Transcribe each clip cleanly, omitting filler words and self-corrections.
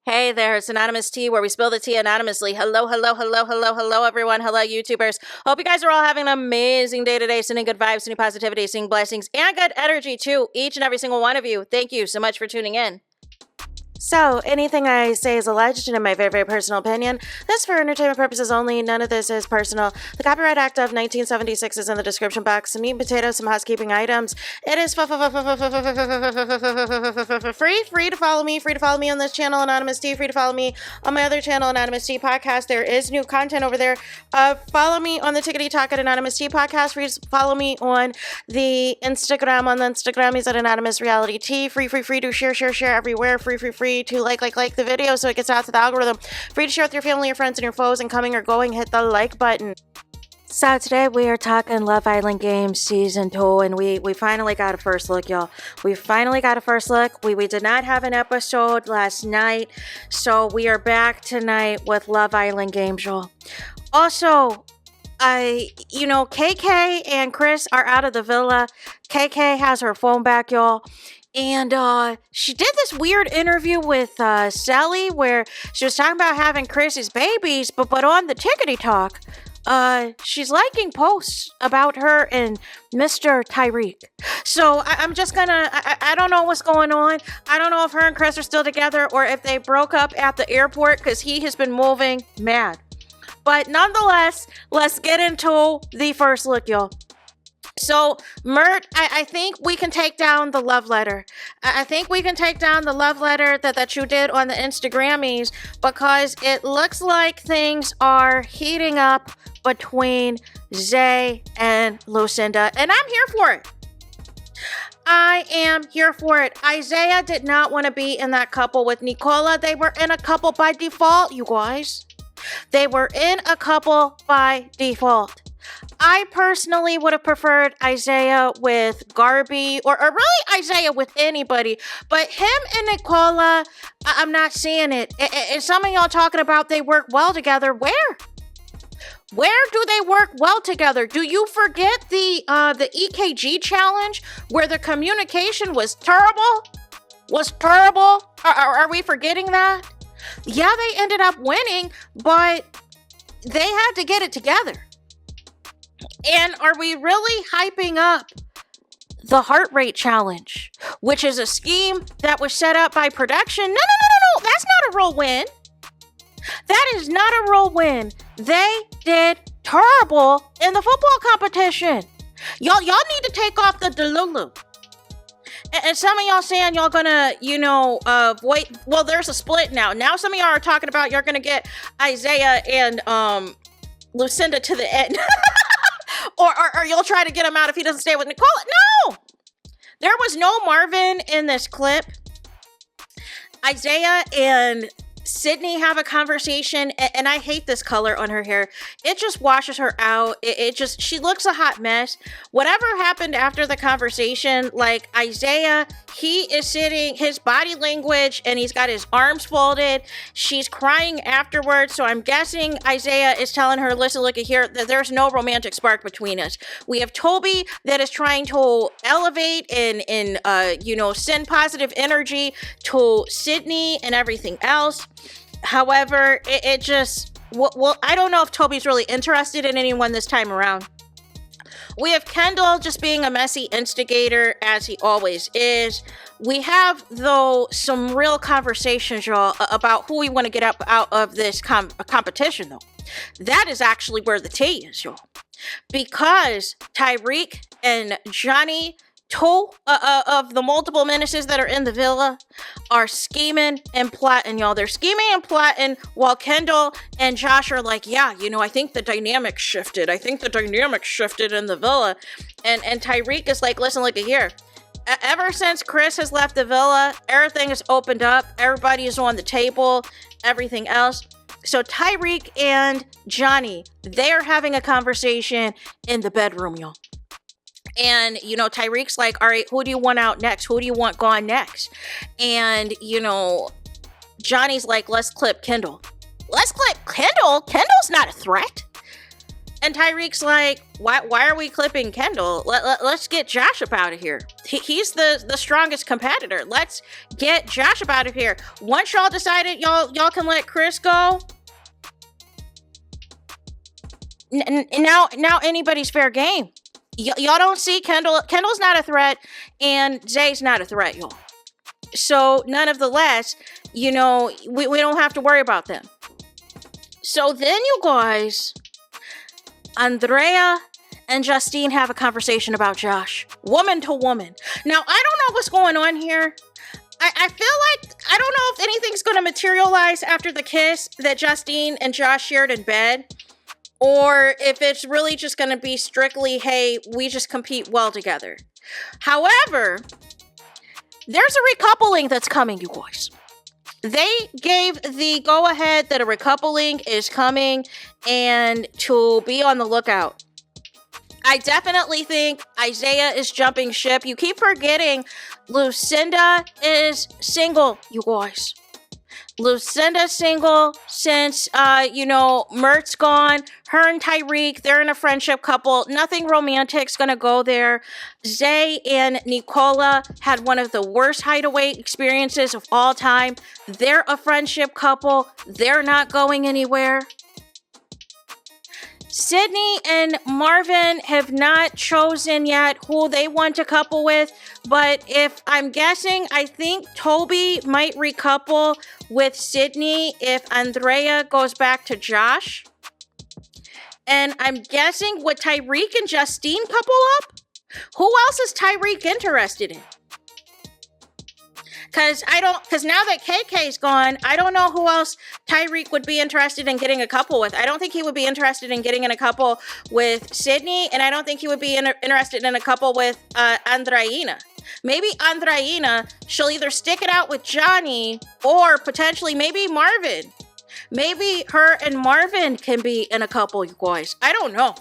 Hey there, it's Anonymous Tea, where we spill the tea anonymously. Hello, everyone. Hello, YouTubers. Hope you guys are all having an amazing day today, sending good vibes, sending positivity, sending blessings, and good energy to each and every single one of you. Thank you so much for tuning in. So, anything I say is alleged and in my very, very personal opinion. This is for entertainment purposes only. None of this is personal. The Copyright Act of 1976 is in the description box. Some meat and potatoes, some housekeeping items. It is free to follow me. Free to follow me on this channel, Anonymous Tea. Free to follow me on my other channel, Anonymous Tea Podcast. There is new content over there. Follow me on the Tickety Talk at Anonymous Tea Podcast. Free to follow me on the Instagram. On the Instagram is at AnonymousRealityT. Free to share everywhere. Free to like the video so it gets out to the algorithm. Free to share with your family, your friends, and your foes, and coming or going, hit the like button. So today we are talking Love Island Games Season 2, and we finally got a first look, y'all. We finally got a first look. We did not have an episode last night, so we are back tonight with Love Island Games, y'all. Also, KK and Chris are out of the villa. KK has her phone back, y'all. And she did this weird interview with Sally where she was talking about having Chris's babies, but on the Tickety Talk, she's liking posts about her and Mr. Tyrique. So I'm just gonna, I don't know what's going on. I don't know if her and Chris are still together or if they broke up at the airport because he has been moving mad. But nonetheless, let's get into the first look, y'all. So, Mert, I think we can take down the love letter. I think we can take down the love letter that you did on the Instagrammies because it looks like things are heating up between Zay and Lucinda, and I'm here for it. I am here for it. Isaiah did not want to be in that couple with Nicola. They were in a couple by default, you guys. They were in a couple by default. I personally would have preferred Isaiah with Garbi or really Isaiah with anybody, but him and Nicola, I'm not seeing it. And some of y'all talking about they work well together. Where do they work well together? Do you forget the EKG challenge where the communication was terrible? Are we forgetting that? Yeah, they ended up winning, but they had to get it together. And are we really hyping up the heart rate challenge, which is a scheme that was set up by production? No. That's not a real win. That is not a real win. They did terrible in the football competition. Y'all need to take off the Delulu. And some of y'all saying y'all gonna, wait. Well, there's a split now. Now some of y'all are talking about you're gonna get Isaiah and Lucinda to the end. Or you'll try to get him out if he doesn't stay with Nicola. No! There was no Marvin in this clip. Isaiah and Sydney have a conversation, and I hate this color on her hair. It just washes her out. She looks a hot mess. Whatever happened after the conversation, like Isaiah, he is sitting, his body language, and he's got his arms folded. She's crying afterwards, so I'm guessing Isaiah is telling her, listen, look at here, that there's no romantic spark between us. We have Toby that is trying to elevate and send positive energy to Sydney and everything else. However, it just, I don't know if Toby's really interested in anyone this time around. We have Kendall just being a messy instigator, as he always is. We have, though, some real conversations, y'all, about who we want to get out of this competition, though. That is actually where the tea is, y'all. Because Tyrique and Johnny, two of the multiple menaces that are in the villa, are scheming and plotting, y'all. They're scheming and plotting while Kendall and Josh are like, yeah, I think the dynamic shifted. I think the dynamic shifted in the villa. And Tyrique is like, listen, look at here. Ever since Chris has left the villa, everything has opened up. Everybody is on the table, everything else. So Tyrique and Johnny, they're having a conversation in the bedroom, y'all. And, Tyrique's like, all right, who do you want out next? Who do you want gone next? And, Johnny's like, let's clip Kendall. Let's clip Kendall? Kendall's not a threat. And Tyrique's like, why are we clipping Kendall? Let's get Josh up out of here. He's the strongest competitor. Let's get Josh up out of here. Once y'all decided y'all can let Chris go, now anybody's fair game. Y'all don't see Kendall's not a threat, and Zay's not a threat, y'all. So none of the less, we don't have to worry about them. So then you guys, Andrea and Justine have a conversation about Josh, woman to woman. Now, I don't know what's going on here. I feel like, I don't know if anything's going to materialize after the kiss that Justine and Josh shared in bed, or if it's really just going to be strictly, hey, we just compete well together. However, there's a recoupling that's coming, you guys. They gave the go-ahead that a recoupling is coming and to be on the lookout. I definitely think Isaiah is jumping ship. You keep forgetting Lucinda is single, you guys. Lucinda's single since, Mert's gone. Her and Tyrique, they're in a friendship couple. Nothing romantic's gonna go there. Zay and Nicola had one of the worst hideaway experiences of all time. They're a friendship couple. They're not going anywhere. Sydney and Marvin have not chosen yet who they want to couple with, but if I'm guessing, I think Toby might recouple with Sydney if Andrea goes back to Josh. And I'm guessing would Tyrique and Justine couple up? Who else is Tyrique interested in? Because now that KK's gone, I don't know who else Tyrique would be interested in getting a couple with. I don't think he would be interested in getting in a couple with Sydney, and I don't think he would be interested in a couple with Andreina. Maybe Andreina, she'll either stick it out with Johnny, or potentially maybe Marvin. Maybe her and Marvin can be in a couple, you guys. I don't know.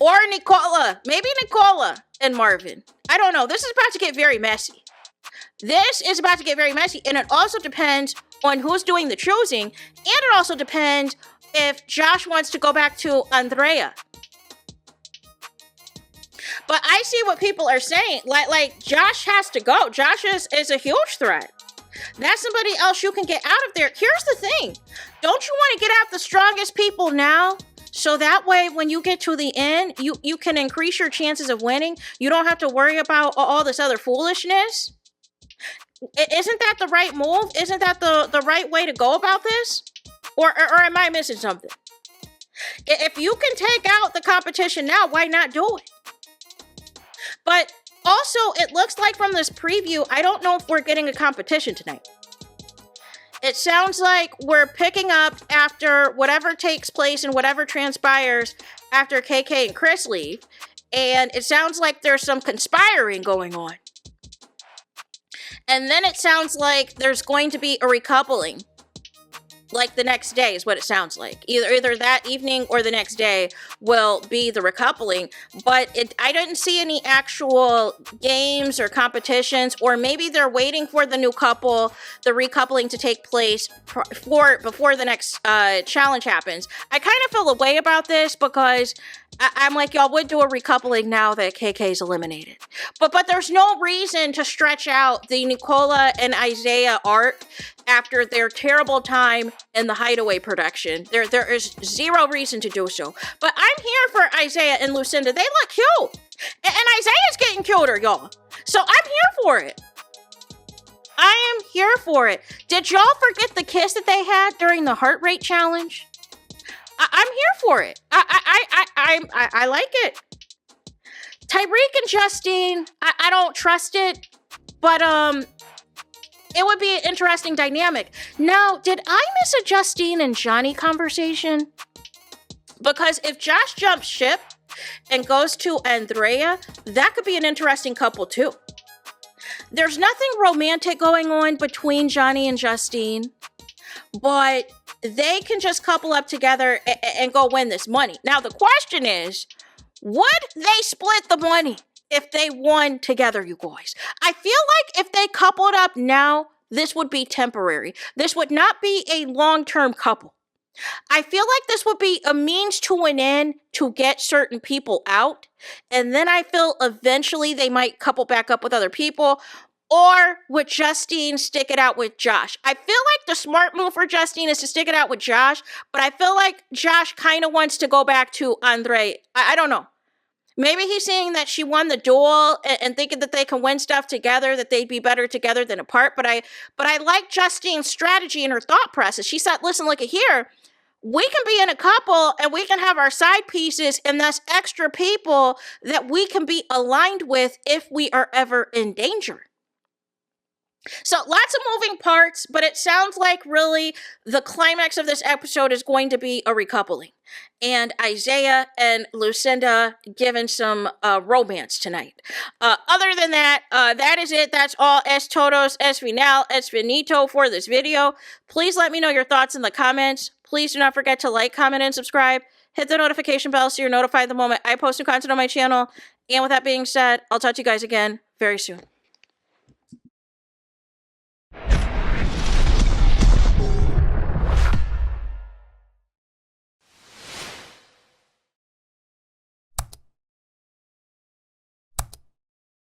Or Nicola. Maybe Nicola and Marvin. I don't know. This is about to get very messy. This is about to get very messy, and it also depends on who's doing the choosing, and it also depends if Josh wants to go back to Andrea. But I see what people are saying, like Josh has to go. Josh is a huge threat. That's somebody else you can get out of there. Here's the thing. Don't you want to get out the strongest people now? So that way, when you get to the end, you can increase your chances of winning. You don't have to worry about all this other foolishness. Isn't that the right move? Isn't that the right way to go about this? Or am I missing something? If you can take out the competition now, why not do it? But also, it looks like from this preview, I don't know if we're getting a competition tonight. It sounds like we're picking up after whatever takes place and whatever transpires after KK and Chris leave. And it sounds like there's some conspiring going on. And then it sounds like there's going to be a recoupling. Like the next day is what it sounds like. Either that evening or the next day will be the recoupling. But I didn't see any actual games or competitions. Or maybe they're waiting for the new couple, the recoupling to take place before the next challenge happens. I kind of feel a way about this because I'm like, y'all would do a recoupling now that KK's eliminated. But there's no reason to stretch out the Nicola and Isaiah arc after their terrible time in the Hideaway production. There is zero reason to do so. But I'm here for Isaiah and Lucinda. They look cute. And Isaiah's getting cuter, y'all. So I'm here for it. I am here for it. Did y'all forget the kiss that they had during the heart rate challenge? I'm here for it. I like it. Tyrique and Justine, I don't trust it, but it would be an interesting dynamic. Now, did I miss a Justine and Johnny conversation? Because if Josh jumps ship and goes to Andrea, that could be an interesting couple too. There's nothing romantic going on between Johnny and Justine, but they can just couple up together and go win this money. Now, the question is, would they split the money if they won together, you guys? I feel like if they coupled up now, this would be temporary. This would not be a long-term couple. I feel like this would be a means to an end to get certain people out. And then I feel eventually they might couple back up with other people. Or would Justine stick it out with Josh? I feel like the smart move for Justine is to stick it out with Josh. But I feel like Josh kind of wants to go back to Andre. I don't know. Maybe he's saying that she won the duel and thinking that they can win stuff together, that they'd be better together than apart. But I like Justine's strategy and her thought process. She said, listen, look at here. We can be in a couple and we can have our side pieces and thus extra people that we can be aligned with if we are ever in danger. So lots of moving parts, but it sounds like really the climax of this episode is going to be a recoupling. And Isaiah and Lucinda given some romance tonight. Other than that, that is it. That's all. Es todos, es final, es finito for this video. Please let me know your thoughts in the comments. Please do not forget to like, comment, and subscribe. Hit the notification bell so you're notified the moment I post new content on my channel. And with that being said, I'll talk to you guys again very soon.